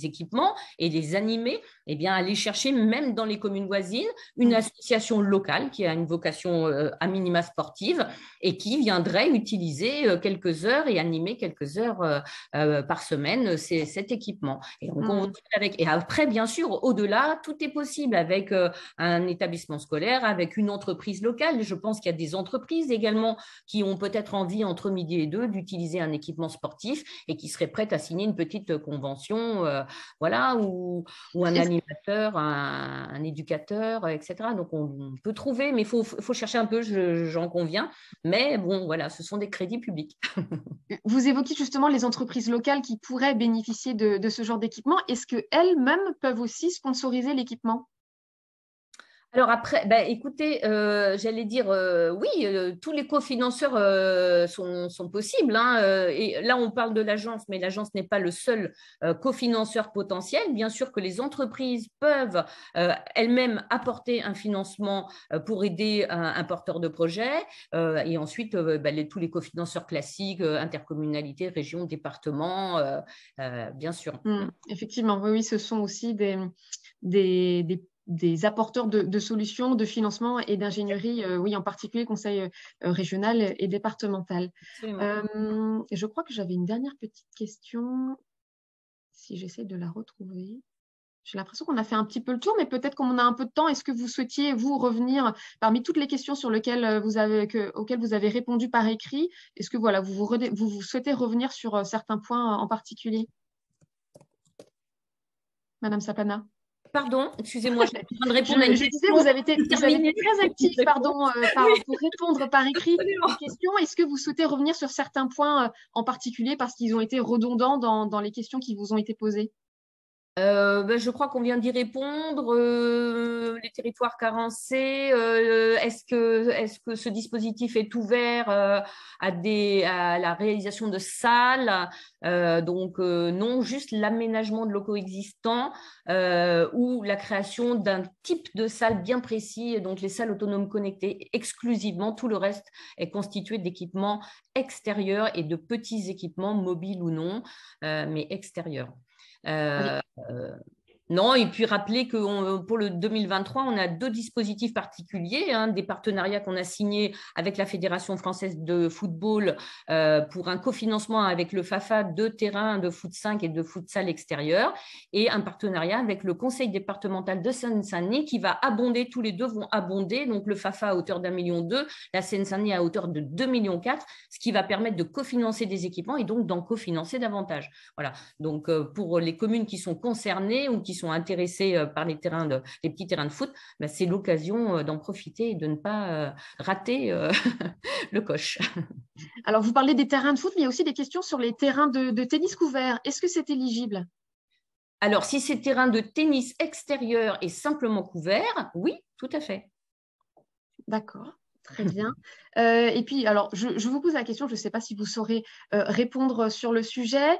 équipements et les animer, eh bien, aller chercher même dans les communes voisines une association locale qui a une vocation à minima sportive et qui viendrait utiliser quelques heures et animer quelques heures par semaine cet équipement. Et, et après, bien sûr, au-delà, tout est possible avec un établissement scolaire, avec une entreprise locale. Je pense qu'il y a des entreprises également qui ont peut-être envie, entre midi et deux, d'utiliser un équipement sportif et qui seraient prêtes à signer une petite convention, voilà, ou un animateur, un éducateur, etc. Donc, on peut trouver, mais il faut chercher un peu, j'en conviens. Mais bon, voilà, ce sont des crédits publics. Vous évoquez justement les entreprises locales qui pourraient bénéficier de ce genre d'équipement. Est-ce qu'elles-mêmes peuvent aussi sponsoriser l'équipement ? Alors après, écoutez, j'allais dire oui, tous les cofinanceurs sont possibles. Et là, on parle de l'agence, mais l'agence n'est pas le seul cofinanceur potentiel. Bien sûr que les entreprises peuvent elles-mêmes apporter un financement pour aider un porteur de projet. Et ensuite, tous les cofinanceurs classiques, intercommunalité, région, département, bien sûr. Effectivement, oui, ce sont aussi des apporteurs de solutions, de financement et d'ingénierie, oui, en particulier conseil régional et départemental. Je crois que j'avais une dernière petite question, si j'essaie de la retrouver. J'ai l'impression qu'on a fait un petit peu le tour, mais peut-être qu'on a un peu de temps. Est-ce que vous souhaitiez, vous, revenir parmi toutes les questions sur lesquelles auxquelles vous avez répondu par écrit? Est-ce que voilà, vous souhaitez revenir sur certains points en particulier? Madame Sapana? Pardon, excusez-moi, je suis en train de répondre à une question. Je disais, vous avez été très actif pour répondre par écrit aux questions. Est-ce que vous souhaitez revenir sur certains points en particulier parce qu'ils ont été redondants dans les questions qui vous ont été posées? Je crois qu'on vient d'y répondre. Les territoires carencés, est-ce que ce dispositif est ouvert à la réalisation de salles? Non, juste l'aménagement de locaux existants ou la création d'un type de salle bien précis, donc les salles autonomes connectées exclusivement. Tout le reste est constitué d'équipements extérieurs et de petits équipements, mobiles ou non, mais extérieurs. Non, et puis rappeler que pour le 2023, on a 2 dispositifs particuliers, des partenariats qu'on a signés avec la Fédération française de football pour un cofinancement avec le FAFA de terrains de foot 5 et de futsal extérieur, et un partenariat avec le Conseil départemental de Seine-Saint-Denis qui va abonder, tous les deux vont abonder, donc le FAFA à hauteur d'1,2 million, la Seine-Saint-Denis à hauteur de 2,4 millions, ce qui va permettre de cofinancer des équipements et donc d'en cofinancer davantage. Voilà, donc pour les communes qui sont concernées ou qui sont intéressés par les petits terrains de foot, c'est l'occasion d'en profiter et de ne pas rater le coche. Alors, vous parlez des terrains de foot, mais il y a aussi des questions sur les terrains de tennis couverts. Est-ce que c'est éligible? Alors, si c'est terrain de tennis extérieur et simplement couvert, oui, tout à fait. D'accord. Très bien. Et puis, alors, je vous pose la question, je ne sais pas si vous saurez répondre sur le sujet.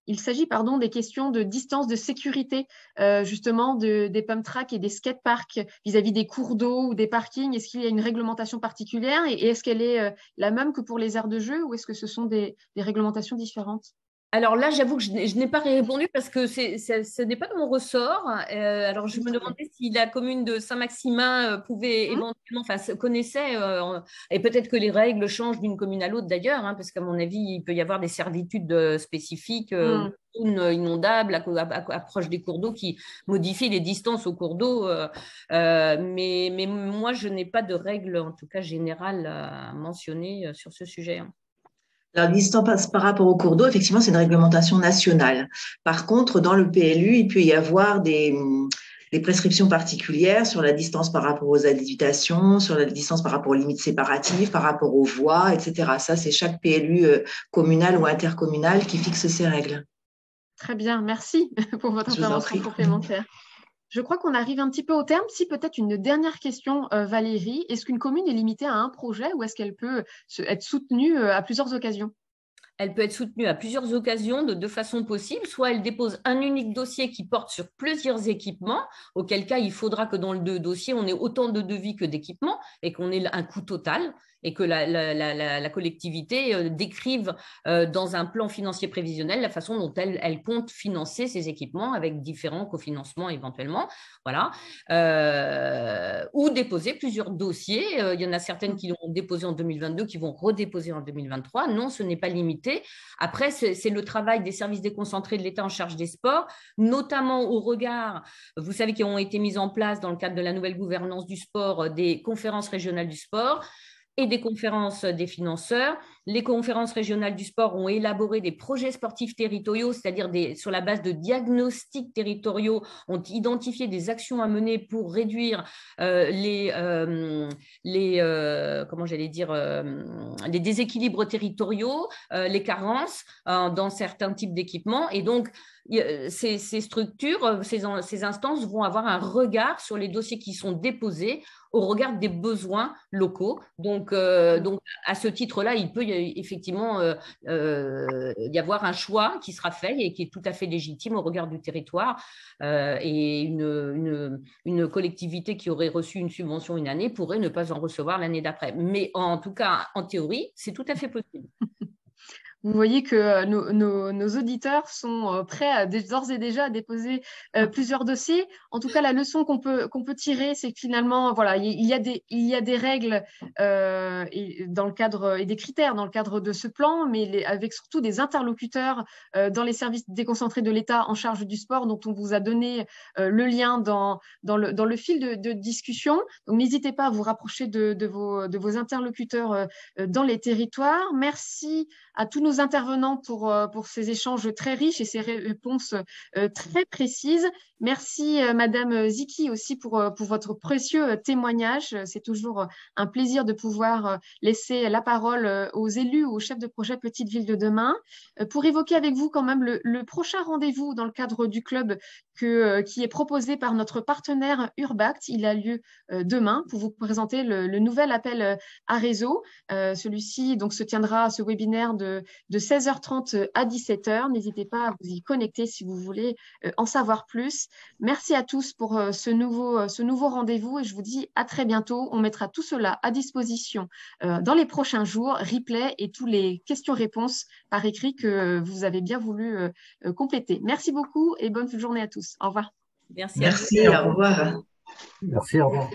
Il s'agit des questions de distance de sécurité, justement, des pump tracks et des skateparks vis-à-vis des cours d'eau ou des parkings. Est-ce qu'il y a une réglementation particulière et est-ce qu'elle est la même que pour les aires de jeu ou est-ce que ce sont des réglementations différentes? Alors là, j'avoue que je n'ai pas répondu parce que ce n'est pas de mon ressort. Alors, je me demandais si la commune de Saint-Maximin pouvait éventuellement, connaissait, et peut-être que les règles changent d'une commune à l'autre d'ailleurs, parce qu'à mon avis, il peut y avoir des servitudes spécifiques, inondables, approche des cours d'eau qui modifient les distances aux cours d'eau. Mais moi, je n'ai pas de règles, en tout cas générales, à mentionner sur ce sujet. Alors, distance par rapport au cours d'eau, effectivement, c'est une réglementation nationale. Par contre, dans le PLU, il peut y avoir des prescriptions particulières sur la distance par rapport aux habitations, sur la distance par rapport aux limites séparatives, par rapport aux voies, etc. Ça, c'est chaque PLU communal ou intercommunal qui fixe ces règles. Très bien, merci pour votre intervention complémentaire. Je crois qu'on arrive un petit peu au terme. Si peut-être une dernière question, Valérie, est-ce qu'une commune est limitée à un projet ou est-ce qu'elle peut être soutenue à plusieurs occasions? Elle peut être soutenue à plusieurs occasions de 2 façons possibles. Soit elle dépose un unique dossier qui porte sur plusieurs équipements, auquel cas il faudra que dans le dossier, on ait autant de devis que d'équipements et qu'on ait un coût total et que la collectivité décrive dans un plan financier prévisionnel la façon dont elle compte financer ces équipements avec différents cofinancements éventuellement. Voilà. Ou déposer plusieurs dossiers. Il y en a certaines qui l'ont déposé en 2022 qui vont redéposer en 2023. Non, ce n'est pas limité. Après, c'est le travail des services déconcentrés de l'État en charge des sports, notamment au regard, vous savez, qui ont été mises en place dans le cadre de la nouvelle gouvernance du sport, des conférences régionales du sport et des conférences des financeurs. Les conférences régionales du sport ont élaboré des projets sportifs territoriaux, c'est-à-dire sur la base de diagnostics territoriaux, ont identifié des actions à mener pour réduire les déséquilibres territoriaux, les carences dans certains types d'équipements. Et donc, ces structures, ces instances vont avoir un regard sur les dossiers qui sont déposés au regard des besoins locaux. Donc à ce titre-là, il peut effectivement y avoir un choix qui sera fait et qui est tout à fait légitime au regard du territoire. Et une collectivité qui aurait reçu une subvention une année pourrait ne pas en recevoir l'année d'après. Mais en tout cas, en théorie, c'est tout à fait possible. Vous voyez que nos auditeurs sont prêts d'ores et déjà à déposer plusieurs dossiers. En tout cas, la leçon qu'on peut tirer, c'est que finalement, voilà, il y a des règles dans le cadre et des critères dans le cadre de ce plan, mais avec surtout des interlocuteurs dans les services déconcentrés de l'État en charge du sport, dont on vous a donné le lien dans le fil de discussion. Donc, n'hésitez pas à vous rapprocher de vos interlocuteurs dans les territoires. Merci à tous nos nos intervenants pour ces échanges très riches et ces réponses très précises. Merci Madame Ziki aussi pour votre précieux témoignage. C'est toujours un plaisir de pouvoir laisser la parole aux élus ou aux chefs de projet Petite Ville de demain. Pour évoquer avec vous quand même le prochain rendez-vous dans le cadre du club qui est proposé par notre partenaire Urbact. Il a lieu demain pour vous présenter le nouvel appel à réseau. Celui-ci donc se tiendra, ce webinaire, de 16h30 à 17h. N'hésitez pas à vous y connecter si vous voulez en savoir plus. Merci à tous pour ce nouveau rendez-vous et je vous dis à très bientôt. On mettra tout cela à disposition dans les prochains jours, replay et tous les questions-réponses par écrit que vous avez bien voulu compléter. Merci beaucoup et bonne journée à tous. Au revoir. Merci. Merci, au revoir. Merci, au revoir.